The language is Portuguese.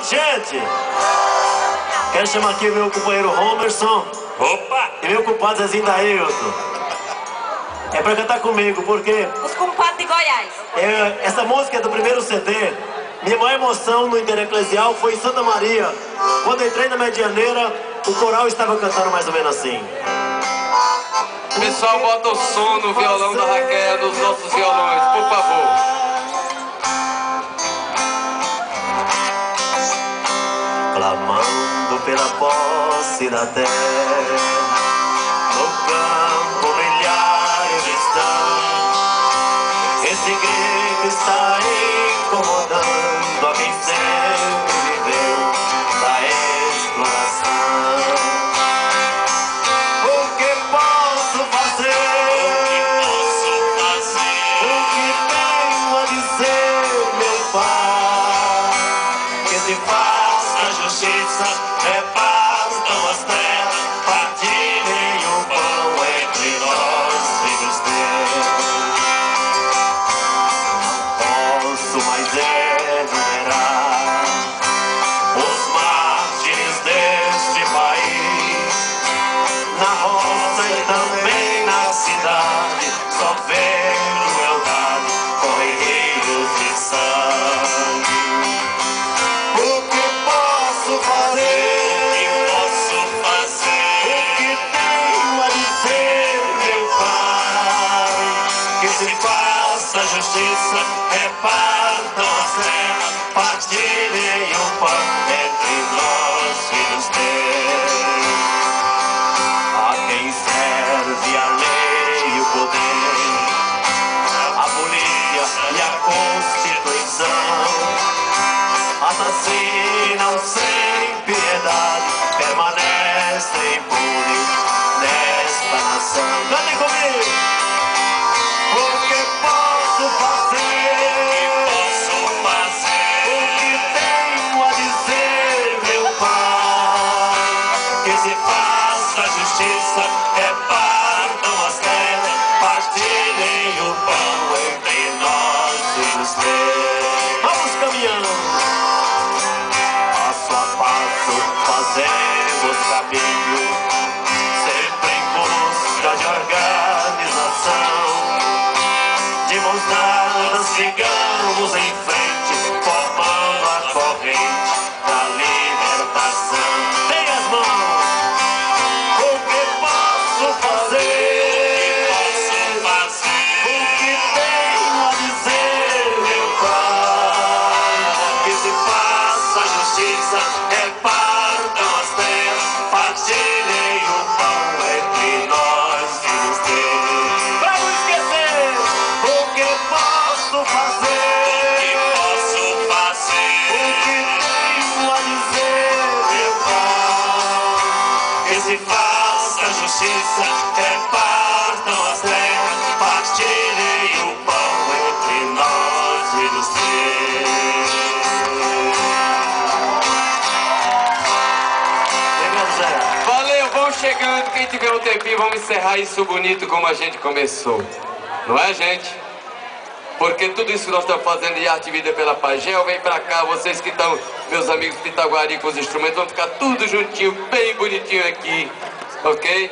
Gente, quero chamar aqui o meu companheiro Homerson. Opa! E meu compadre Zezinho da Ailton. É pra cantar comigo, porque Os compadres de Goiás. essa música é do primeiro CD. Minha maior emoção no Intereclesial foi em Santa Maria. Quando eu entrei na Medianeira, o coral estava cantando mais ou menos assim. Pessoal, bota o som no violão da Raquel, dos nossos violões, por favor. Clamando pela posse da terra, no campo milhares estão. Esse grito está incomodando a quem sempre viveu da exploração. O que posso fazer? O que tenho a dizer, meu pai? Que se faça justiça, repartam as terras, partilhem o pão entre nós, filhos teus. Não posso mais enumerar os mártires deste país, na roça e também na cidade, só vem crueldade, correm rios de sangue. O que posso fazer? O que tenho a dizer, meu pai? Que se faça justiça, repartam as terras, partilhem o pão entre nós, filhos teus. A quem serve a lei e o poder, a polícia e a Constituição, assassinam sem piedade, permanecem impunes nesta nação. Cantem comigo! O que posso fazer? O que tenho a dizer, meu pai? Que se faça justiça, repartam as terras, partilhem o pão entre nós, filhos teus. Vamos caminhando! Passo a passo fazemos caminho, sempre em busca de organização. De mãos dadas sigamos em frente, formando a corrente da libertação. Tem as mãos! O que posso fazer? O que tenho a dizer, meu pai? Que se faça justiça, repartam as terras, partilhem o pão entre nós, filhos teus. Pra não esquecer, o que posso fazer? O que tenho a dizer, meu pai? Que se faça justiça, repartam as terras, partilhem o pão entre nós, filhos teus. Valeu, vão chegando. Quem tiver um tempinho, vamos encerrar isso bonito como a gente começou. Não é, gente? Porque tudo isso que nós estamos fazendo de arte e vida pela Pagel, vem pra cá, vocês que estão, meus amigos de Itaguari com os instrumentos, vão ficar tudo juntinho, bem bonitinho aqui, ok?